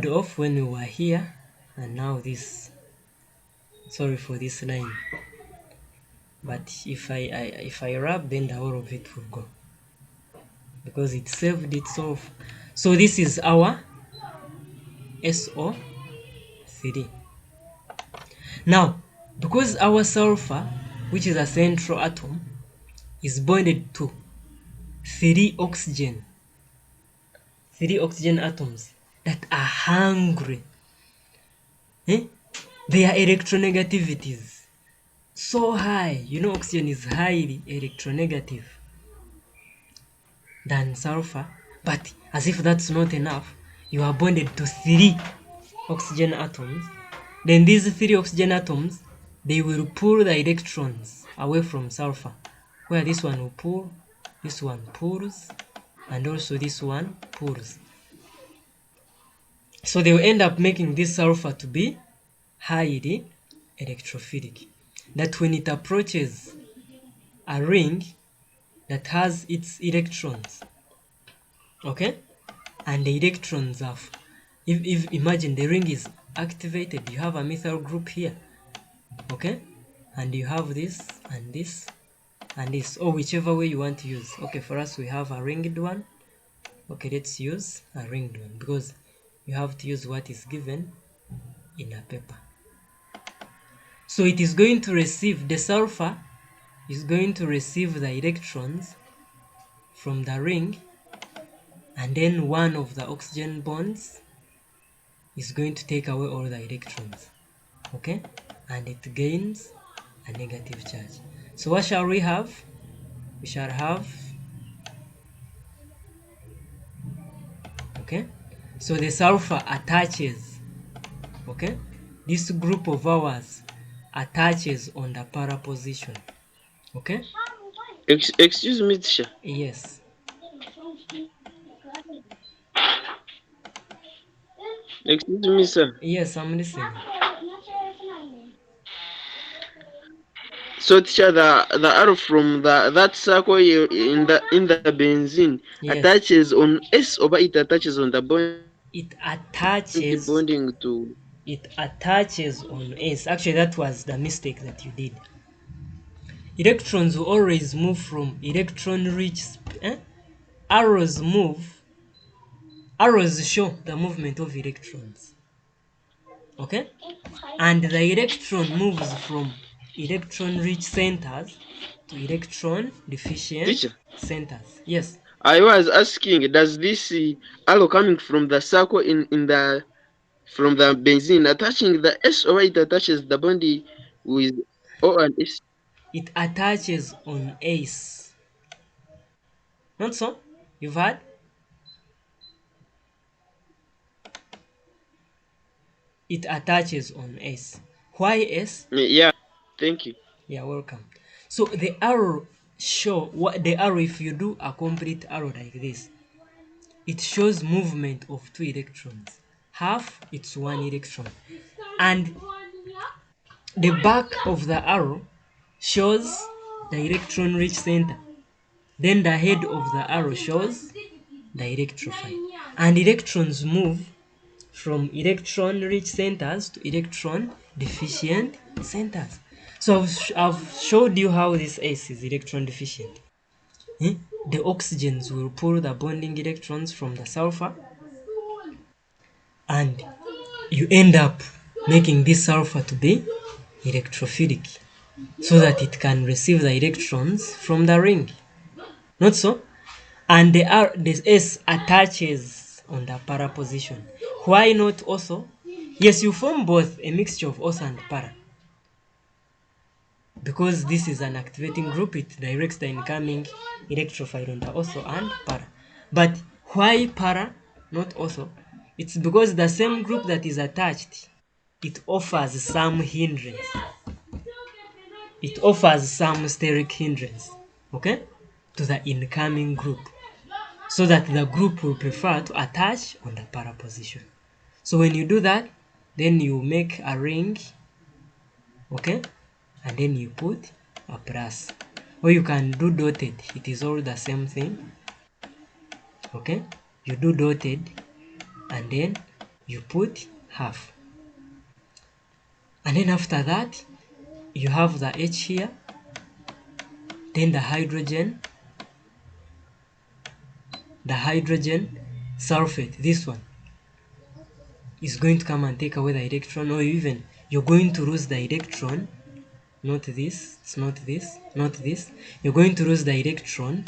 started off when we were here, and now this. Sorry for this line, but if I rub, then the whole of it will go because it saved itself. So this is our SO3. Now, because our sulfur, which is a central atom, is bonded to three oxygen atoms that are hungry, their electronegativities so high. You know, oxygen is highly electronegative than sulfur, but as if that's not enough, you are bonded to three oxygen atoms. Then these three oxygen atoms, they will pull the electrons away from sulfur, where this one will pull, this one pulls, and also this one pulls. So they will end up making this sulfur to be highly electrophilic, that when it approaches a ring that has its electrons, okay, and the electrons have, if imagine the ring is activated, you have a methyl group here, okay, and you have this and this and this, or whichever way you want to use. Okay, for us we have a ringed one. Okay, let's use a ringed one because you have to use what is given in a paper. So it is going to receive, the sulfur is going to receive the electrons from the ring, and then one of the oxygen bonds is going to take away all the electrons, okay, and it gains a negative charge. So what shall we have? We shall have, okay, so the sulfur attaches, okay, this group of ours attaches on the para position, okay. Excuse me, teacher. Yes. Excuse me, sir. Yes, I'm listening. So, teacher, the arrow from that circle in the benzene Yes, attaches on S, or it attaches on the it attaches bonding to. on S. Actually, that was the mistake that you did. Electrons will always move from electron rich, arrows show the movement of electrons, okay, and the electron moves from electron rich centers to electron deficient Teacher, centers. Yes, I was asking, does this arrow coming from the circle in the from the benzene attaching the S, or it attaches the bond with O and S? it attaches on S. Not so? You've heard? It attaches on S. Why S? Yeah, thank you. You're welcome. So the arrow show what the arrow, if you do a complete arrow like this, it shows movement of two electrons. Half it's one electron. And the back of the arrow shows the electron rich center. Then the head of the arrow shows the electrophile. And electrons move from electron rich centers to electron deficient centers. So I've showed you how this S is electron deficient. The oxygens will pull the bonding electrons from the sulfur, and you end up making this sulfur to be electrophilic so that it can receive the electrons from the ring. Not so? And the S attaches on the para position. Why not also? Yes, you form both a mixture of OS and para. Because this is an activating group, it directs the incoming electrophile on the OSO and para. But why para, not OSO? It's because the same group that is attached, it offers some hindrance. It offers some steric hindrance, okay, to the incoming group, so that the group will prefer to attach on the para position. So when you do that, then you make a ring, okay, and then you put a plus, or you can do dotted. It is all the same thing, okay. You do dotted, and then you put half. And then after that, you have the H here, then the hydrogen sulfate, this one, is going to come and take away the electron, or even you're going to lose the electron, not this, it's not this, not this. You're going to lose the electron,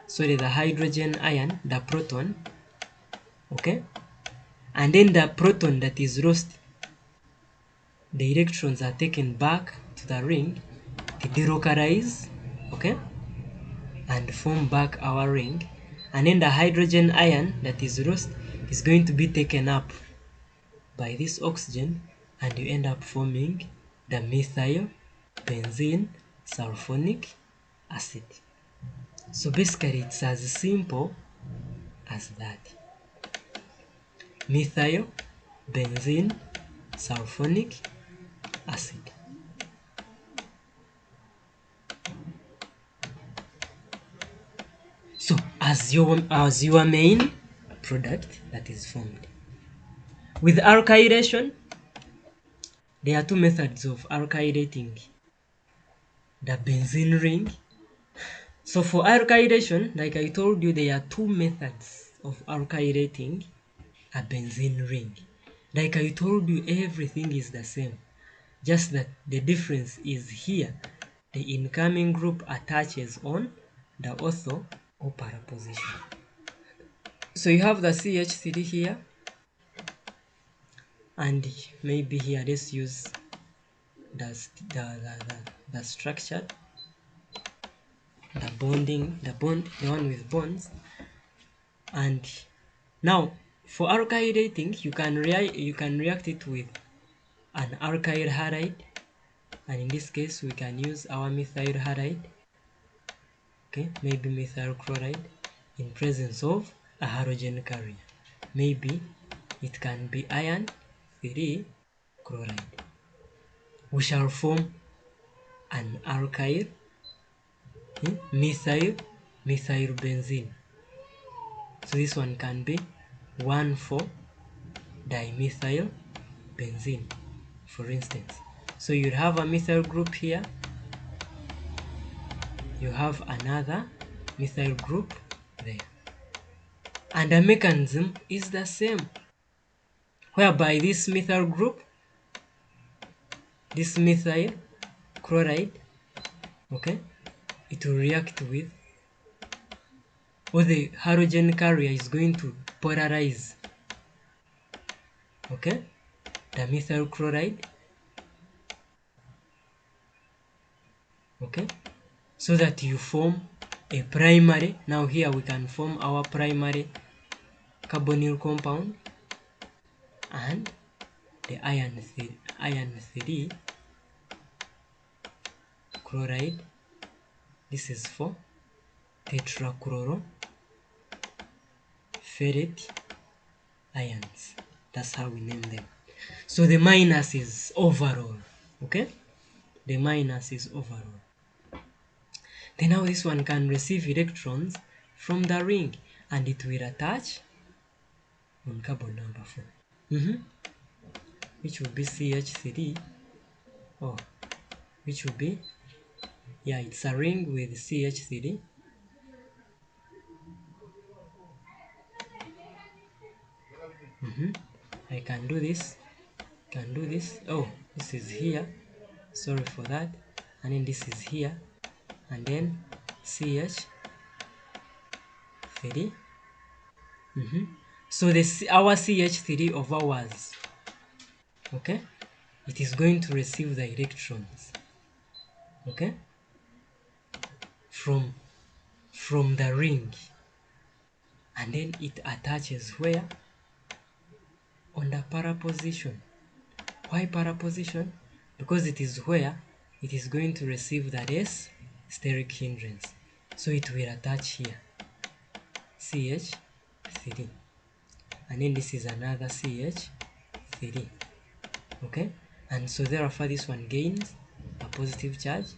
sorry, the hydrogen ion, the proton, okay? And then the proton that is lost, the electrons are taken back to the ring, they delocalize, okay? And form back our ring. And then the hydrogen ion that is lost is going to be taken up by this oxygen, and you end up forming the methyl benzene sulfonic acid. So basically it's as simple as that. Methyl benzene sulfonic acid. So as your main product that is formed. With alkylation, there are two methods of alkylating the benzene ring. So for alkylation, like I told you, there are two methods of alkylating a benzene ring. Like I told you, everything is the same, just that the difference is here. The incoming group attaches on the ortho or para position. So you have the CH3 here, and maybe here let's use the structure, the one with bonds. And now for alkylating, you can react it with an alkyl halide, and in this case we can use our methyl halide, okay, maybe methyl chloride, in presence of a halogen carrier. Maybe it can be iron 3 chloride. We shall form an alkyl methyl benzene. So this one can be 1,4-dimethyl benzene, for instance. So you have a methyl group here, you have another methyl group there, and the mechanism is the same, whereby this methyl group, this methyl chloride, okay, it will react with, or the halogen carrier is going to polarize, okay, the methyl chloride, okay, so that you form a primary. Now here we can form our primary carbonyl compound, and the iron 3 chloride. This is for tetrachloroferrate ions. That's how we name them. So the minus is overall, okay? The minus is overall. Then now this one can receive electrons from the ring, and it will attach on carbon number 4, which will be CH3, or which will be, yeah, it's a ring with CH3, I can do this, oh, this is here, sorry for that, and then this is here, and then CH3. So our CH3 of ours, okay, it is going to receive the electrons, okay, from the ring, and then it attaches where? On the para position. Why para position? Because it is where it is going to receive the less steric hindrance. So it will attach here, CH3, and then this is another CH3, okay, and so therefore this one gains a positive charge,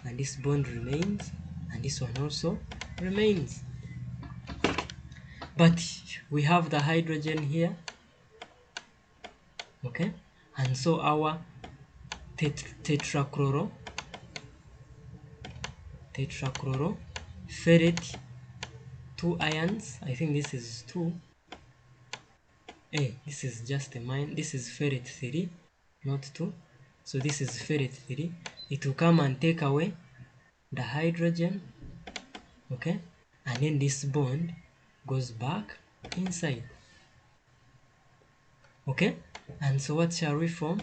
and this bond remains, and this one also remains. But we have the hydrogen here, Okay, and so our tetrachloro ferrate, 2 ions. I think this is 2. This is just a mine. This is ferrate 3, not 2. So this is ferrate 3. It will come and take away the hydrogen. Okay, and then this bond goes back inside. Okay, and so what shall we form?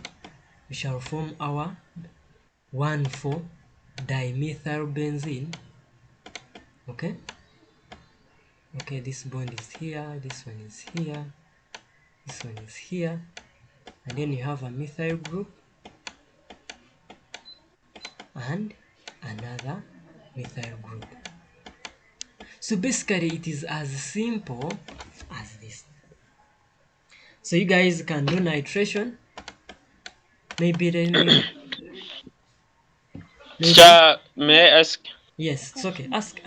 We shall form our 1,4-dimethylbenzene. Okay, this bond is here, this one is here, this one is here, and then you have a methyl group and another methyl group. So basically it is as simple as this. So you guys can do nitration. Maybe maybe Teacher, may I ask? yes, it's okay. Ask.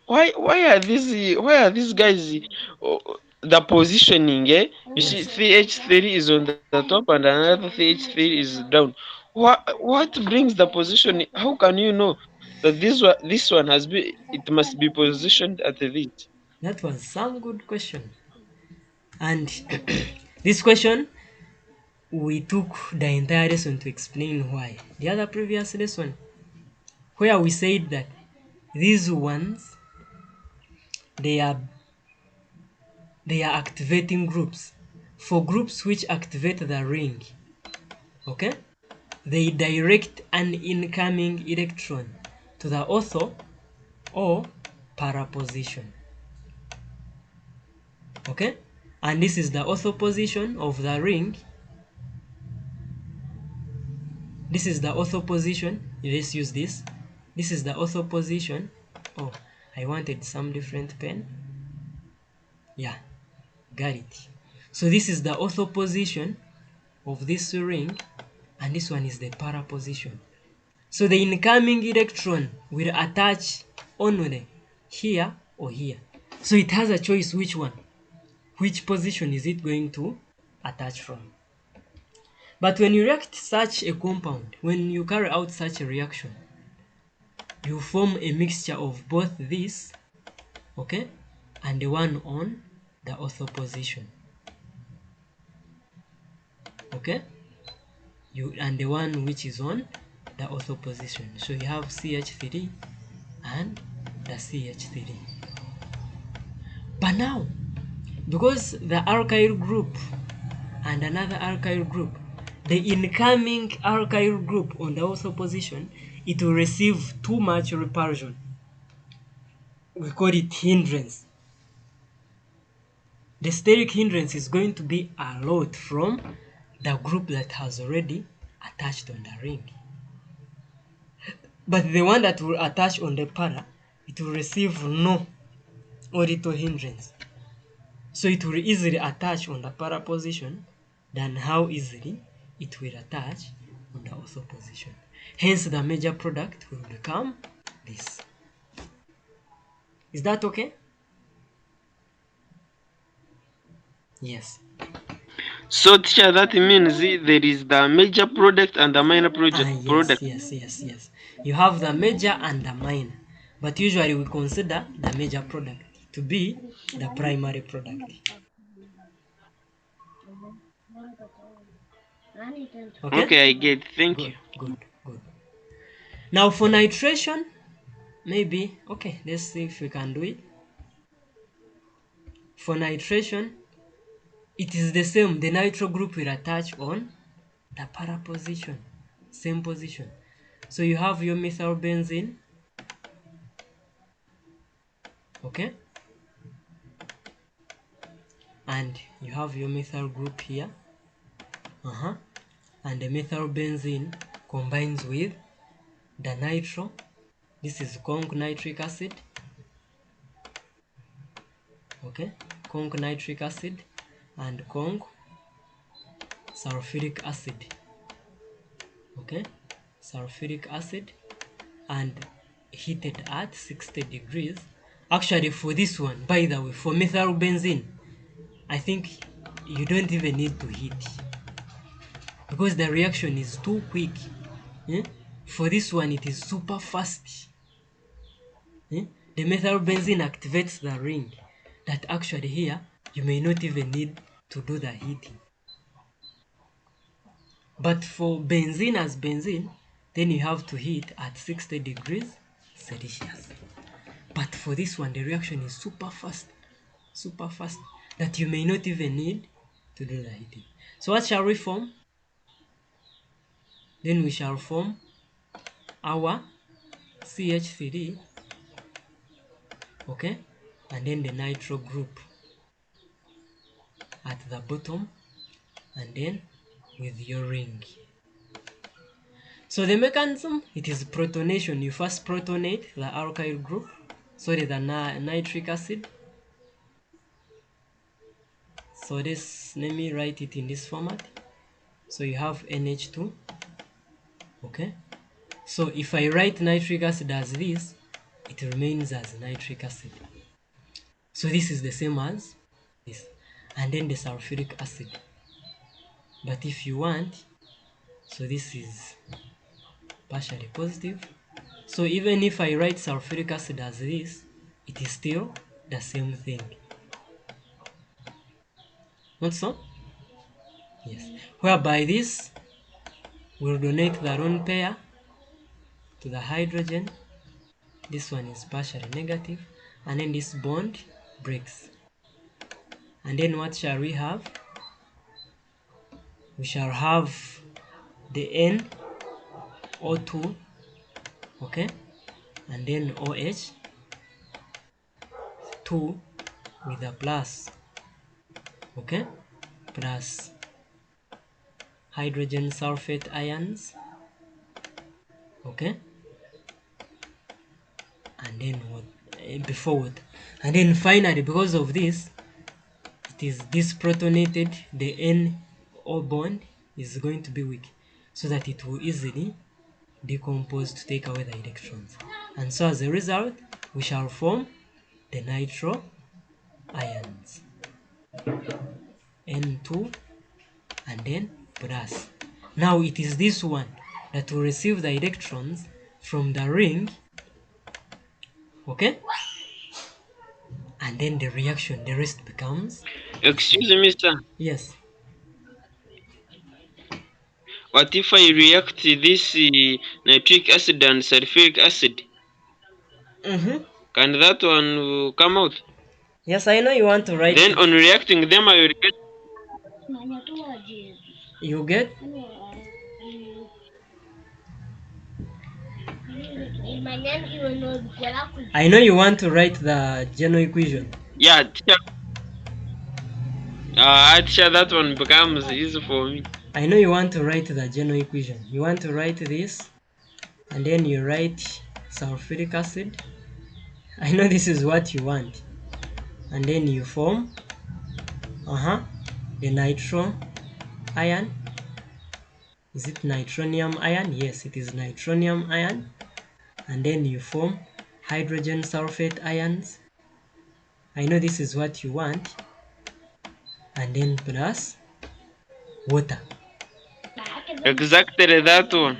Why are these guys uh, the positioning? You see, Yes, CH3 is on the top and another CH3 is down. What brings the position? How can you know that this one has been? It must be positioned at this. that was some good question. And this question we took the entire lesson to explain why. The other previous lesson where we said that these ones they are activating groups. For groups which activate the ring, okay, they direct an incoming electron to the ortho or para position. Okay, and this is the ortho position of the ring. This is the ortho position. Let's use this. This is the ortho position. Oh, I wanted some different pen. Yeah, got it. So this is the ortho position of this ring, and this one is the para position. So the incoming electron will attach only here or here. So it has a choice which one, which position is it going to attach from. But when you react such a compound, when you carry out such a reaction, you form a mixture of both this, okay, and the one on the ortho position, okay, you and the one which is on the ortho position. So you have CH3 and the CH3. But now, because the alkyl group and another alkyl group, the incoming alkyl group on the ortho position, it will receive too much repulsion. We call it hindrance. The steric hindrance is going to be a lot from the group that has already attached on the ring. But the one that will attach on the para, it will receive no or little hindrance. So it will easily attach on the para position than how easily it will attach on the ortho position. Hence the major product will become this. Is that okay? Yes. So, teacher, that means there is the major product and the minor Yes, product. You have the major and the minor. But usually we consider the major product to be the primary product. Okay? Okay, I get. Thank you. Good. Now for nitration, maybe, okay, let's see if we can do it. For nitration, it is the same. The nitro group will attach on the para position, same position. So you have your methyl benzene, okay, and you have your methyl group here, and the methyl benzene combines with the nitro. This is conc nitric acid, okay, conc nitric acid and conc sulfuric acid, okay, sulfuric acid, and heated at 60 degrees. Actually, for this one, by the way, for methyl benzene, I think you don't even need to heat because the reaction is too quick. For this one, it is super fast. The methyl benzene activates the ring that actually here you may not even need to do the heating. But for benzene as benzene, then you have to heat at 60 degrees Celsius. But for this one, the reaction is super fast, that you may not even need to do the heating. So what shall we form? Then we shall form our CH3, okay, and then the nitro group at the bottom, and then with your ring. So the mechanism, it is protonation. You first protonate the alkyl group, sorry, the nitric acid. So this, let me write it in this format. So you have NH2, okay. So if I write nitric acid as this, it remains as nitric acid. So this is the same as this. And then the sulfuric acid. But if you want, so this is partially positive. So even if I write sulfuric acid as this, it is still the same thing. Not so? Yes. Whereby this will donate the lone pair to the hydrogen. This one is partially negative. And then this bond breaks. And then what shall we have? We shall have the NO2, okay? And then OH, 2 with a plus, okay? Plus hydrogen sulfate ions, okay? And then what? Before what? And then finally, because of this, it is this protonated, the NO bond is going to be weak, so that it will easily decompose to take away the electrons. And so as a result, we shall form the nitro ions, N2 and then plus. Now it is this one that will receive the electrons from the ring, okay? And then the reaction, the rest becomes. Excuse me, sir. Yes. What if I react this nitric acid and sulfuric acid? Can that one come out? Yes, I know you want to write Then it. on reacting them, I will get. You get? I know you want to write the general equation. Yeah, teacher. Teacher, that one becomes easy for me. I know you want to write the general equation. You want to write this, and then you write sulfuric acid. I know this is what you want. And then you form the nitro ion. Is it nitronium ion? Yes, it is nitronium ion. And then you form hydrogen sulfate ions. I know this is what you want. And then plus water. Exactly that one.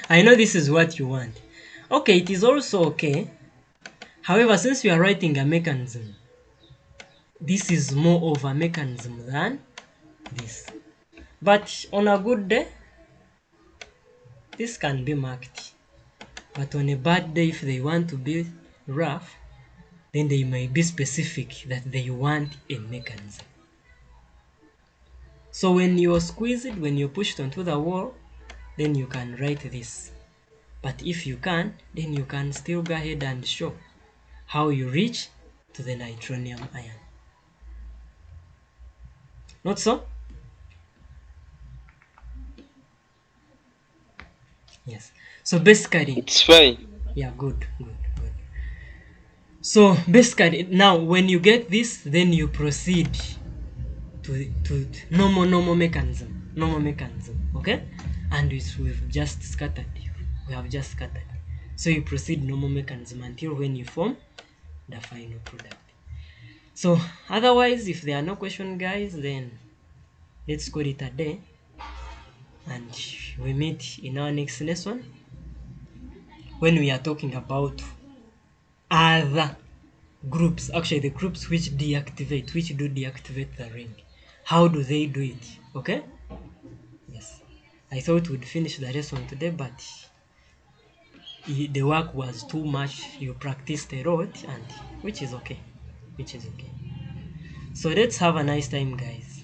I know this is what you want. Okay, it is also okay. However, since we are writing a mechanism, this is more of a mechanism than this. But on a good day, this can be marked. But on a bad day, if they want to be rough, then they may be specific that they want a mechanism. So when you're squeezed, when you're pushed onto the wall, then you can write this. But if you can't, then you can still go ahead and show how you reach to the nitronium ion. Not so? Yes. So basically, It's fine. yeah, good. So basically, now when you get this, then you proceed to normal mechanism, okay? And we've just scattered. We have just scattered. So you proceed normal mechanism until when you form the final product. So otherwise, if there are no question, guys, then let's call it a day, and we meet in our next lesson when we are talking about other groups, actually the groups which do deactivate the ring. How do they do it? Okay? Yes. I thought we'd finish the lesson today, but the work was too much. You practiced a lot, and which is okay. Which is okay. So let's have a nice time, guys.